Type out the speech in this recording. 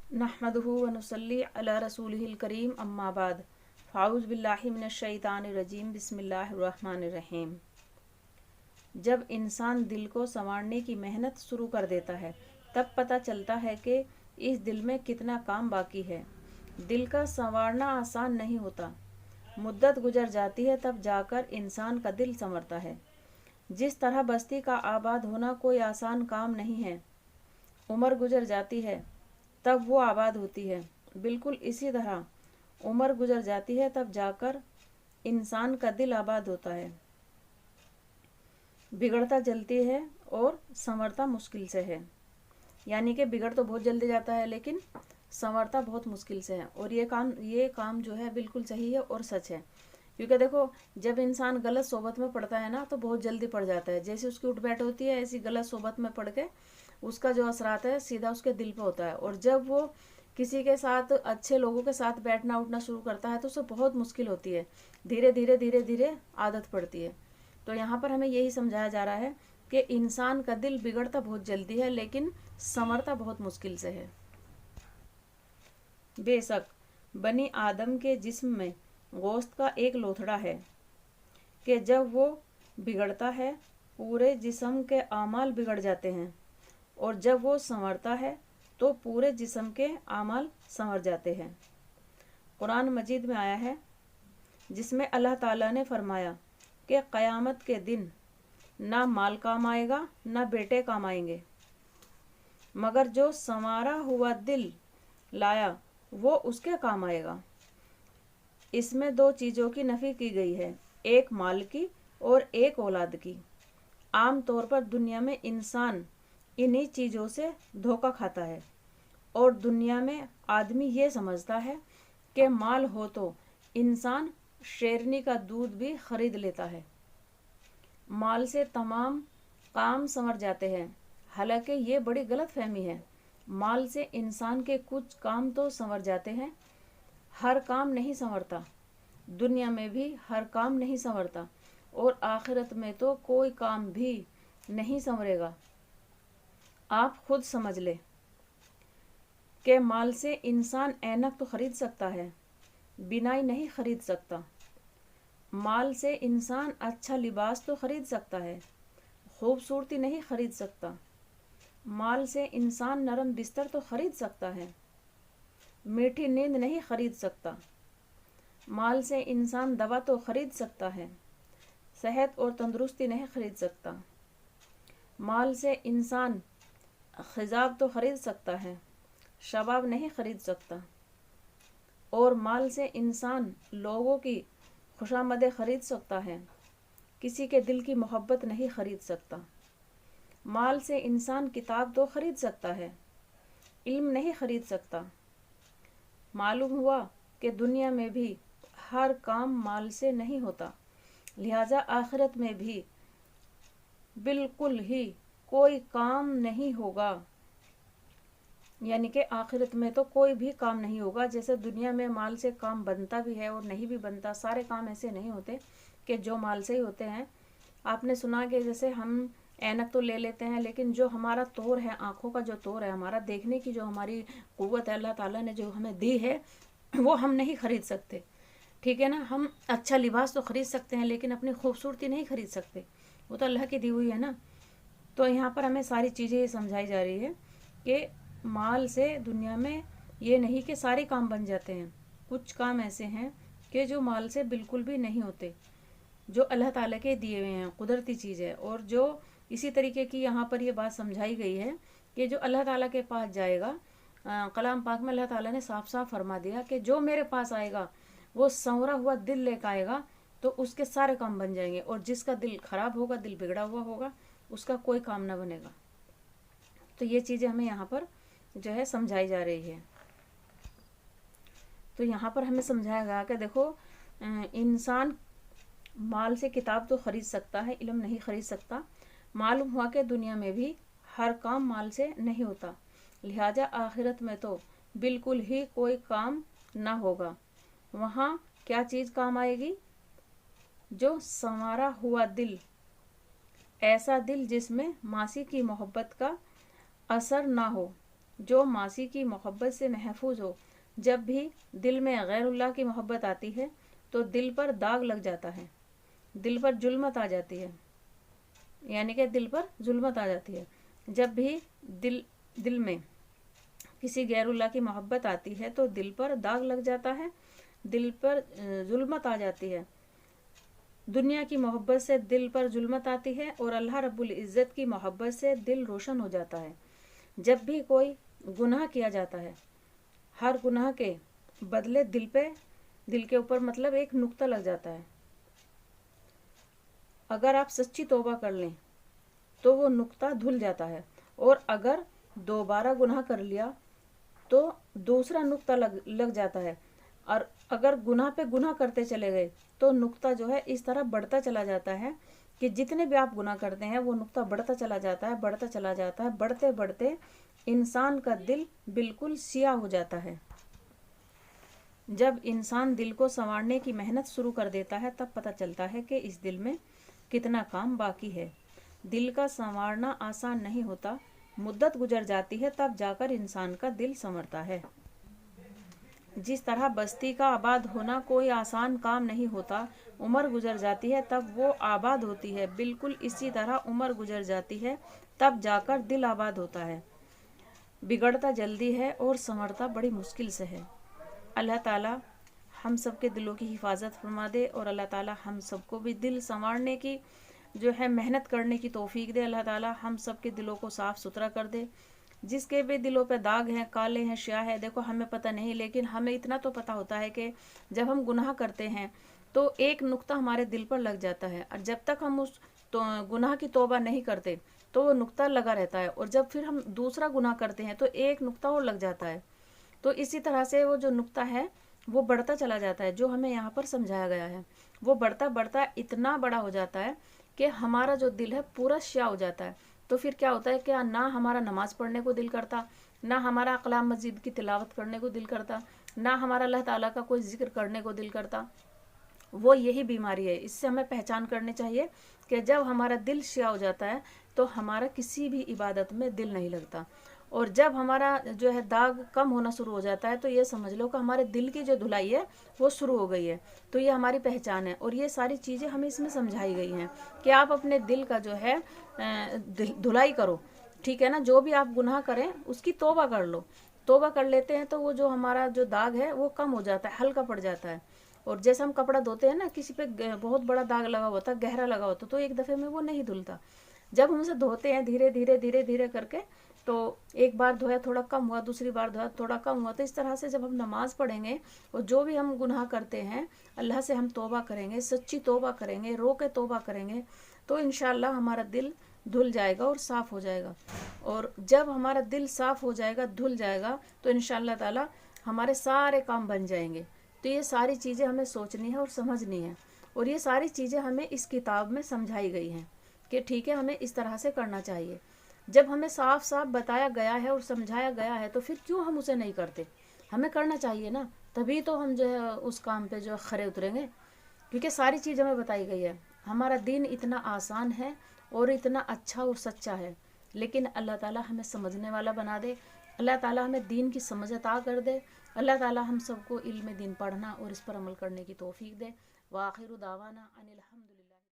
नहमदुहु व नुसल्ली अला रसूलिहिल करीम अम्मा बाद फ़ाउज़ बिल्लाहि मिनश शैतानिर रजीम बिस्मिल्लाहिर रहमानिर रहीम। जब इंसान दिल को संवारने की मेहनत शुरू कर देता है तब पता चलता है कि इस दिल में कितना काम बाकी है। दिल का संवारना आसान नहीं होता, मुद्दत गुजर जाती है तब जाकर इंसान का दिल संवरता है। जिस तरह बस्ती का आबाद होना कोई आसान काम नहीं है, उम्र गुजर जाती है तब वो आबाद होती है, बिल्कुल इसी तरह उम्र गुजर जाती है तब जाकर इंसान का दिल आबाद होता है। बिगड़ता जल्दी है और संवरता मुश्किल से है। यानी कि बिगड़ तो बहुत जल्दी जाता है लेकिन संवरता बहुत मुश्किल से है। और ये काम जो है बिल्कुल सही है और सच है। क्योंकि देखो, जब इंसान गलत सोबत में पड़ता है ना तो बहुत जल्दी पड़ जाता है। जैसे उसकी उठ बैठ होती है, ऐसी गलत सोबत में पड़ के उसका जो असरात है सीधा उसके दिल पे होता है। और जब वो किसी के साथ, अच्छे लोगों के साथ बैठना उठना शुरू करता है तो उसे बहुत मुश्किल होती है। धीरे धीरे धीरे धीरे आदत पड़ती है। तो यहाँ पर हमें यही समझाया जा रहा है कि इंसान का दिल बिगड़ता बहुत जल्दी है लेकिन संवरता बहुत मुश्किल से है। बेशक बनी आदम के जिस्म में गोश्त का एक लोथड़ा है कि जब वो बिगड़ता है पूरे जिस्म के आमाल बिगड़ जाते हैं, और जब वो संवरता है तो पूरे जिस्म के आमाल संवर जाते हैं। कुरान मजीद में आया है जिसमें अल्लाह ताला ने फरमाया कि क़यामत के दिन ना माल काम आएगा ना बेटे काम आएंगे, मगर जो संवारा हुआ दिल लाया वो उसके काम आएगा। इसमें दो चीज़ों की नफ़ी की गई है, एक माल की और एक औलाद की। आम तौर पर दुनिया में इंसान इन्हीं चीज़ों से धोखा खाता है और दुनिया में आदमी ये समझता है कि माल हो तो इंसान शेरनी का दूध भी खरीद लेता है। माल से तमाम काम संवर जाते हैं, हालांकि ये बड़ी गलत फहमी है। माल से इंसान के कुछ काम तो संवर जाते हैं, हर काम नहीं संवरता। दुनिया में भी हर काम नहीं संवरता और आखिरत में तो कोई काम भी नहीं संवरेगा। आप खुद समझ ले कि माल से इंसान ऐनक तो खरीद सकता है, बिनाई नहीं खरीद सकता। माल से इंसान अच्छा लिबास तो खरीद सकता है, खूबसूरती नहीं खरीद सकता। माल से इंसान नरम बिस्तर तो खरीद सकता है, मीठी नींद नहीं खरीद सकता। माल से इंसान दवा तो खरीद सकता है, सेहत और तंदुरुस्ती नहीं खरीद सकता। माल से इंसान खिजाब तो खरीद सकता है, शबाब नहीं खरीद सकता। और माल से इंसान लोगों की खुशामदें खरीद सकता है, किसी के दिल की मोहब्बत नहीं खरीद सकता। माल से इंसान किताब तो खरीद सकता है, इल्म नहीं खरीद सकता। मालूम हुआ कि दुनिया में भी हर काम माल से नहीं होता, लिहाजा आखिरत में भी बिल्कुल ही कोई काम नहीं होगा। यानी कि आखिरत में तो कोई भी काम नहीं होगा। जैसे दुनिया में माल से काम बनता भी है और नहीं भी बनता, सारे काम ऐसे नहीं होते कि जो माल से ही होते हैं। आपने सुना कि जैसे हम ऐनक तो ले लेते हैं, लेकिन जो हमारा तौर है, आँखों का जो तौर है, हमारा देखने की जो हमारी क़ुव्वत है, अल्लाह ताला ने जो हमें दी है, वो हम नहीं खरीद सकते। ठीक है ना। हम अच्छा लिबास तो खरीद सकते हैं लेकिन अपनी खूबसूरती नहीं खरीद सकते, वो तो अल्लाह की दी हुई है ना। तो यहाँ पर हमें सारी चीज़ें ये समझाई जा रही है कि माल से दुनिया में ये नहीं कि सारे काम बन जाते हैं। कुछ काम ऐसे हैं कि जो माल से बिल्कुल भी नहीं होते, जो अल्लाह ताला के दिए हुए हैं, कुदरती चीज़ है। और जो इसी तरीके की यहाँ पर ये बात समझाई गई है कि जो अल्लाह ताला के पास जाएगा, कलाम पाक में अल्लाह ताला ने साफ साफ फरमा दिया कि जो मेरे पास आएगा वो संवरा हुआ दिल लेकर आएगा तो उसके सारे काम बन जाएंगे, और जिसका दिल खराब होगा, दिल बिगड़ा हुआ होगा, उसका कोई काम ना बनेगा। तो ये चीज़ें हमें यहाँ पर जो है समझाई जा रही है। तो यहाँ पर हमें समझाया गया कि देखो, इंसान माल से किताब तो खरीद सकता है, इल्म नहीं खरीद सकता। मालूम हुआ कि दुनिया में भी हर काम माल से नहीं होता, लिहाजा आखिरत में तो बिल्कुल ही कोई काम ना होगा। वहाँ क्या चीज़ काम आएगी? जो संवारा हुआ दिल, ऐसा दिल जिसमें मासी की मोहब्बत का असर ना हो, जो मासी की मोहब्बत से महफूज हो। जब भी दिल में गैरुल्लाह की मोहब्बत आती है तो दिल पर दाग लग जाता है, दिल पर जुल्मत आ जाती है, यानी कि दिल पर जुल्मत आ जाती है। जब भी दिल में किसी गैरुल्लाह की मोहब्बत आती है तो दिल पर दाग लग जाता है, दिल पर जुल्मत आ जाती है। दुनिया की मोहब्बत से दिल पर जुल्मत आती है और अल्लाह रब्बुल इज़्ज़त की मोहब्बत से दिल रोशन हो जाता है। जब भी कोई गुनाह किया जाता है, हर गुनाह के बदले दिल के ऊपर मतलब एक नुक्ता लग जाता है। अगर आप सच्ची तौबा कर लें तो वो नुक्ता धुल जाता है, और अगर दोबारा गुनाह कर लिया तो दूसरा नुक्ता लग जाता है। और अगर गुनाह पे गुनाह करते चले गए तो नुक्ता जो है इस तरह बढ़ता चला जाता है कि जितने भी आप गुनाह करते हैं वो नुक्ता बढ़ता चला जाता है, बढ़ता चला जाता है। बढ़ते बढ़ते इंसान का दिल बिल्कुल सियाह हो जाता है। जब इंसान दिल को संवारने की मेहनत शुरू कर देता है तब पता चलता है कि इस दिल में कितना काम बाकी है। दिल का संवारना आसान नहीं होता, मुद्दत गुजर जाती है तब जाकर इंसान का दिल संवरता है। जिस तरह बस्ती का आबाद होना कोई आसान काम नहीं होता, उम्र गुजर जाती है तब वो आबाद होती है, बिल्कुल इसी तरह उम्र गुजर जाती है तब जाकर दिल आबाद होता है। बिगड़ता जल्दी है और संवरता बड़ी मुश्किल से है। अल्लाह ताला हम सब के दिलों की हिफाजत फरमा दे और अल्लाह ताला हम सबको भी दिल संवारने की जो है मेहनत करने की तौफीक दे। अल्लाह ताला हम सब के दिलों को साफ़ सुथरा कर दे। जिसके भी दिलों पे दाग हैं, काले हैं, स्याह है, देखो हमें पता नहीं, लेकिन हमें इतना तो पता होता है कि जब हम गुनाह करते हैं तो एक नुक्ता हमारे दिल पर लग जाता है, और जब तक हम उस तो गुनाह की तौबा नहीं करते तो वो नुक्ता लगा रहता है, और जब फिर हम दूसरा गुनाह करते हैं तो एक नुक्ता और लग जाता है। तो इसी तरह से वो जो नुक्ता है वो बढ़ता चला जाता है। जो हमें यहाँ पर समझाया गया है वो बढ़ता बढ़ता इतना बड़ा हो जाता है कि हमारा जो दिल है पूरा स्याह हो जाता है। तो फिर क्या होता है कि ना हमारा नमाज पढ़ने को दिल करता, ना हमारा कलाम मस्जिद की तिलावत करने को दिल करता, ना हमारा अल्लाह ताला का कोई जिक्र करने को दिल करता। वो यही बीमारी है। इससे हमें पहचान करनी चाहिए कि जब हमारा दिल स्याह हो जाता है तो हमारा किसी भी इबादत में दिल नहीं लगता, और जब हमारा जो है दाग कम होना शुरू हो जाता है तो ये समझ लो कि हमारे दिल की जो धुलाई है वो शुरू हो गई है। तो ये हमारी पहचान है, और ये सारी चीज़ें हमें इसमें समझाई गई हैं कि आप अपने दिल का जो है धुलाई करो, ठीक है ना। जो भी आप गुनाह करें उसकी तौबा कर लो। तौबा कर लेते हैं तो वो जो हमारा जो दाग है वो कम हो जाता है, हल्का पड़ जाता है। और जैसे हम कपड़ा धोते हैं ना, किसी पे बहुत बड़ा दाग लगा होता है, गहरा लगा होता, तो एक दफ़े में वो नहीं धुलता। जब हम उसे धोते हैं धीरे धीरे धीरे धीरे करके, तो एक बार धोया थोड़ा कम हुआ, दूसरी बार धोया थोड़ा कम हुआ, तो इस तरह से जब हम नमाज पढ़ेंगे और जो भी हम गुनाह करते हैं अल्लाह से हम तौबा करेंगे, सच्ची तौबा करेंगे, रो के तौबा करेंगे, तो इंशाअल्लाह हमारा दिल धुल जाएगा और साफ़ हो जाएगा। और जब हमारा दिल साफ़ हो जाएगा, धुल जाएगा, तो इंशाअल्लाह ताला हमारे सारे काम बन जाएंगे। तो ये सारी चीज़ें हमें सोचनी है और समझनी है, और ये सारी चीज़ें हमें इस किताब में समझाई गई हैं कि ठीक है हमें इस तरह से करना चाहिए। जब हमें साफ साफ बताया गया है और समझाया गया है तो फिर क्यों हम उसे नहीं करते? हमें करना चाहिए ना, तभी तो हम जो है उस काम पे जो है खरे उतरेंगे, क्योंकि सारी चीज़ हमें बताई गई है। हमारा दीन इतना आसान है और इतना अच्छा और सच्चा है, लेकिन अल्लाह ताला हमें समझने वाला बना दे, अल्लाह ताला हमें दीन की समझ अता कर दे, अल्लाह ताला हम सबको इल्म दीन पढ़ना और इस पर अमल करने की तौफीक दे। व आखिर दावाना अनिल हम्दुलिल्लाह।